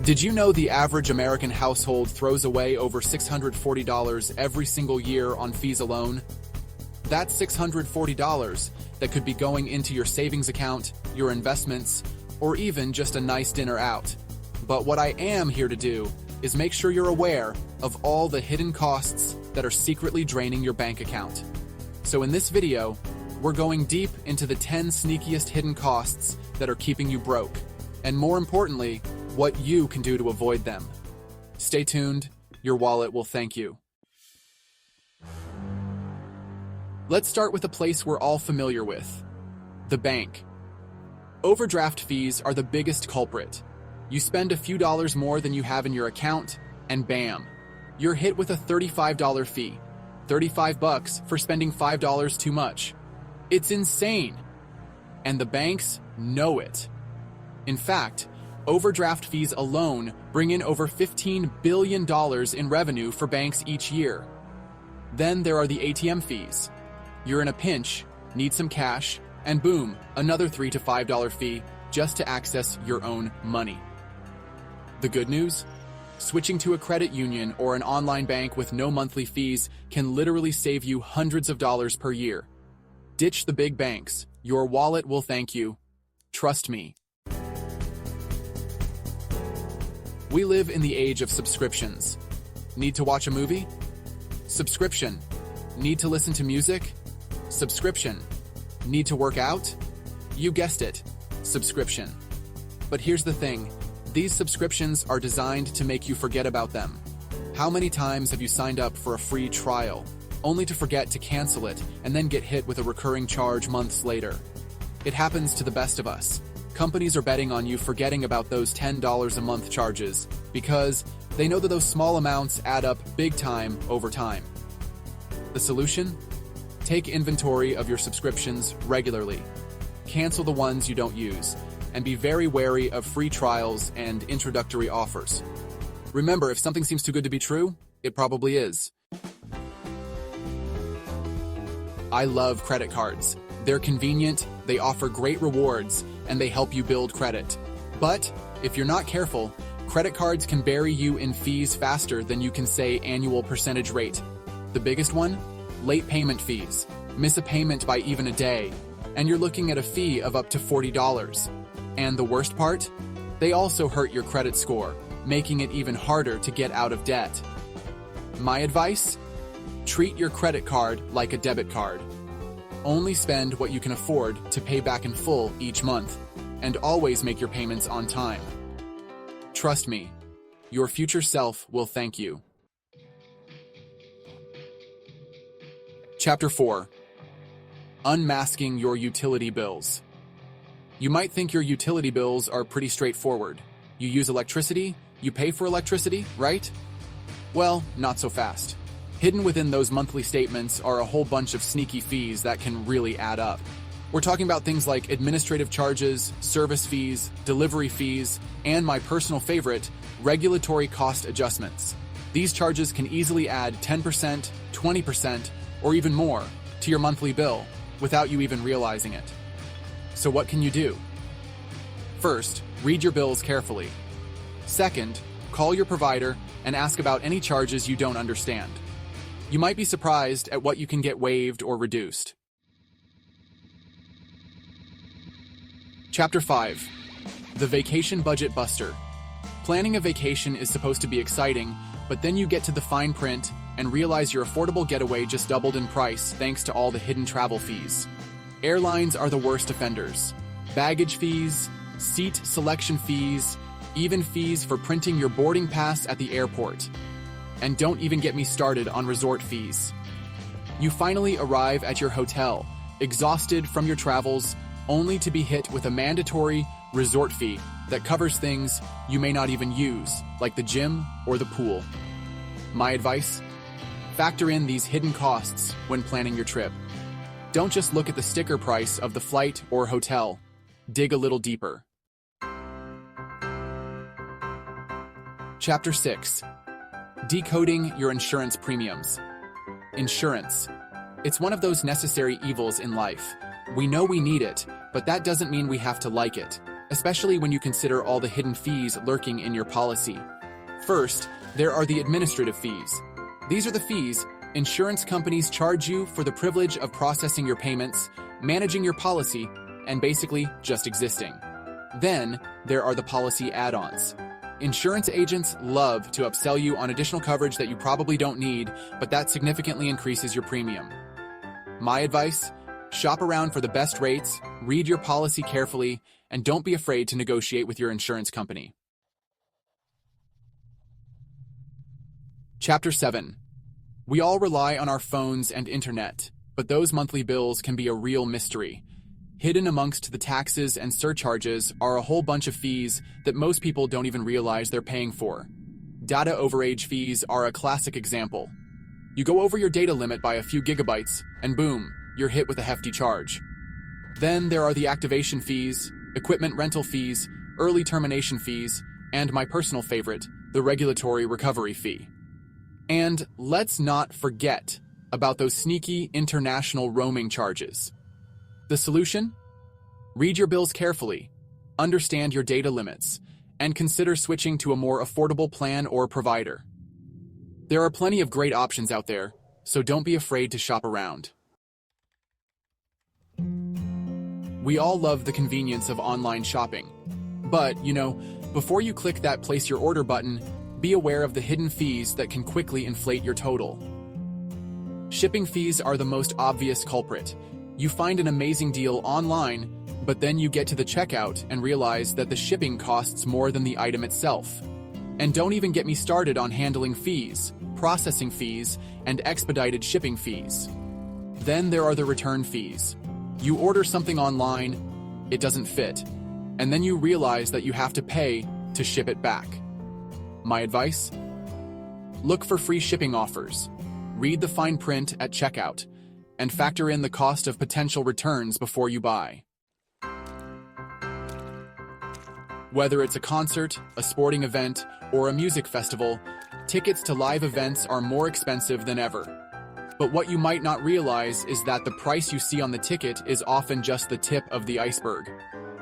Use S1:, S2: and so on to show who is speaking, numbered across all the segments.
S1: Did you know the average American household throws away over $640 every single year on fees alone? That's $640 that could be going into your savings account, your investments, or even just a nice dinner out. But what I am here to do is make sure you're aware of all the hidden costs that are secretly draining your bank account. So in this video, we're going deep into the 10 sneakiest hidden costs that are keeping you broke, and more importantly, what you can do to avoid them. Stay tuned, your wallet will thank you. Let's start with a place we're all familiar with, the bank. Overdraft fees are the biggest culprit. You spend a few dollars more than you have in your account, and bam, you're hit with a $35 fee. $35 for spending $5 too much. It's insane. And the banks know it. In fact, overdraft fees alone bring in over $15 billion in revenue for banks each year. Then there are the ATM fees. You're in a pinch, need some cash, and boom, another $3 to $5 fee just to access your own money. The good news? Switching to a credit union or an online bank with no monthly fees can literally save you hundreds of dollars per year. Ditch the big banks. Your wallet will thank you. Trust me. We live in the age of subscriptions. Need to watch a movie? Subscription. Need to listen to music? Subscription. Need to work out? You guessed it, subscription. But here's the thing, these subscriptions are designed to make you forget about them. How many times have you signed up for a free trial, only to forget to cancel it and then get hit with a recurring charge months later? It happens to the best of us. Companies are betting on you forgetting about those $10 a month charges because they know that those small amounts add up big time over time. The solution? Take inventory of your subscriptions regularly. Cancel the ones you don't use, and be very wary of free trials and introductory offers. Remember, if something seems too good to be true, it probably is. I love credit cards. They're convenient, they offer great rewards, and they help you build credit. But if you're not careful, credit cards can bury you in fees faster than you can say annual percentage rate. The biggest one? Late payment fees. Miss a payment by even a day, and you're looking at a fee of up to $40. And the worst part? They also hurt your credit score, making it even harder to get out of debt. My advice? Treat your credit card like a debit card. Only spend what you can afford to pay back in full each month, and always make your payments on time. Trust me, your future self will thank you. Chapter 4. Unmasking your utility bills. You might think your utility bills are pretty straightforward. You use electricity, you pay for electricity, right? Well, not so fast. Hidden within those monthly statements are a whole bunch of sneaky fees that can really add up. We're talking about things like administrative charges, service fees, delivery fees, and my personal favorite, regulatory cost adjustments. These charges can easily add 10%, 20%, or even more to your monthly bill without you even realizing it. So what can you do? First, read your bills carefully. Second, call your provider and ask about any charges you don't understand. You might be surprised at what you can get waived or reduced. Chapter 5. The Vacation Budget Buster. Planning a vacation is supposed to be exciting, but then you get to the fine print and realize your affordable getaway just doubled in price thanks to all the hidden travel fees. Airlines are the worst offenders. Baggage fees, seat selection fees, even fees for printing your boarding pass at the airport. And don't even get me started on resort fees. You finally arrive at your hotel, exhausted from your travels, only to be hit with a mandatory resort fee that covers things you may not even use, like the gym or the pool. My advice? Factor in these hidden costs when planning your trip. Don't just look at the sticker price of the flight or hotel. Dig a little deeper. Chapter 6. Decoding your insurance premiums. Insurance. It's one of those necessary evils in life. We know we need it, but that doesn't mean we have to like it. especially when you consider all the hidden fees lurking in your policy. First, there are the administrative fees. These are the fees insurance companies charge you for the privilege of processing your payments, managing your policy, and basically just existing. Then, there are the policy add-ons. Insurance agents love to upsell you on additional coverage that you probably don't need, but that significantly increases your premium. My advice? Shop around for the best rates, read your policy carefully, and don't be afraid to negotiate with your insurance company. Chapter 7. We all rely on our phones and internet, but those monthly bills can be a real mystery. Hidden amongst the taxes and surcharges are a whole bunch of fees that most people don't even realize they're paying for. Data overage fees are a classic example. You go over your data limit by a few gigabytes, and boom, you're hit with a hefty charge. Then there are the activation fees, equipment rental fees, early termination fees, and my personal favorite, the regulatory recovery fee. And let's not forget about those sneaky international roaming charges. The solution? Read your bills carefully, understand your data limits, and consider switching to a more affordable plan or provider. There are plenty of great options out there, so don't be afraid to shop around. We all love the convenience of online shopping. But, before you click that place your order button, be aware of the hidden fees that can quickly inflate your total. Shipping fees are the most obvious culprit. You find an amazing deal online, but then you get to the checkout and realize that the shipping costs more than the item itself. And don't even get me started on handling fees, processing fees, and expedited shipping fees. Then there are the return fees. You order something online, it doesn't fit, and then you realize that you have to pay to ship it back. My advice? Look for free shipping offers, read the fine print at checkout, and factor in the cost of potential returns before you buy. Whether it's a concert, a sporting event, or a music festival, tickets to live events are more expensive than ever. But what you might not realize is that the price you see on the ticket is often just the tip of the iceberg.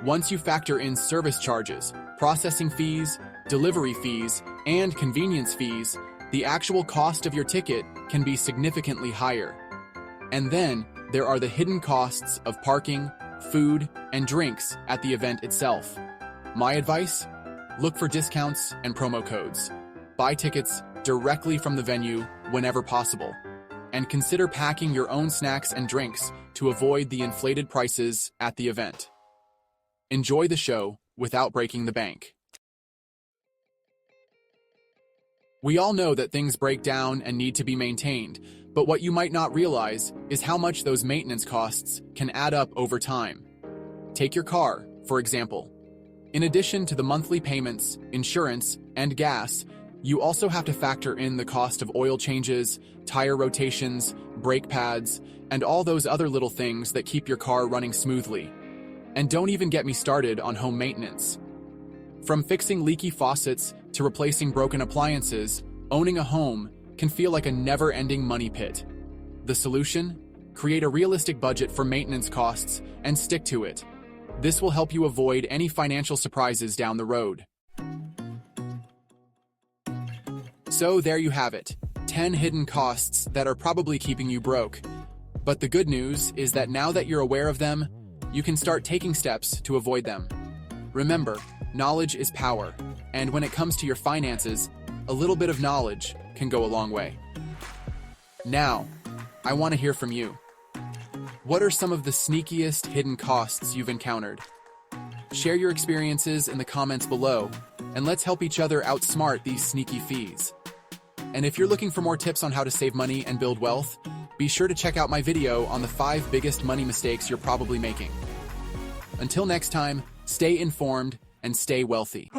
S1: Once you factor in service charges, processing fees, delivery fees, and convenience fees, the actual cost of your ticket can be significantly higher. And then there are the hidden costs of parking, food, and drinks at the event itself. My advice? Look for discounts and promo codes. Buy tickets directly from the venue whenever possible. And consider packing your own snacks and drinks to avoid the inflated prices at the event. Enjoy the show without breaking the bank. We all know that things break down and need to be maintained, but what you might not realize is how much those maintenance costs can add up over time. Take your car, for example. In addition to the monthly payments, insurance, and gas, you also have to factor in the cost of oil changes, tire rotations, brake pads, and all those other little things that keep your car running smoothly. And don't even get me started on home maintenance. From fixing leaky faucets to replacing broken appliances, owning a home can feel like a never-ending money pit. The solution? Create a realistic budget for maintenance costs and stick to it. This will help you avoid any financial surprises down the road. So there you have it, 10 hidden costs that are probably keeping you broke. But the good news is that now that you're aware of them, you can start taking steps to avoid them. Remember, knowledge is power, and when it comes to your finances, a little bit of knowledge can go a long way. Now, I want to hear from you. What are some of the sneakiest hidden costs you've encountered? Share your experiences in the comments below, and let's help each other outsmart these sneaky fees. And if you're looking for more tips on how to save money and build wealth, be sure to check out my video on the 5 biggest money mistakes you're probably making. Until next time, stay informed and stay wealthy.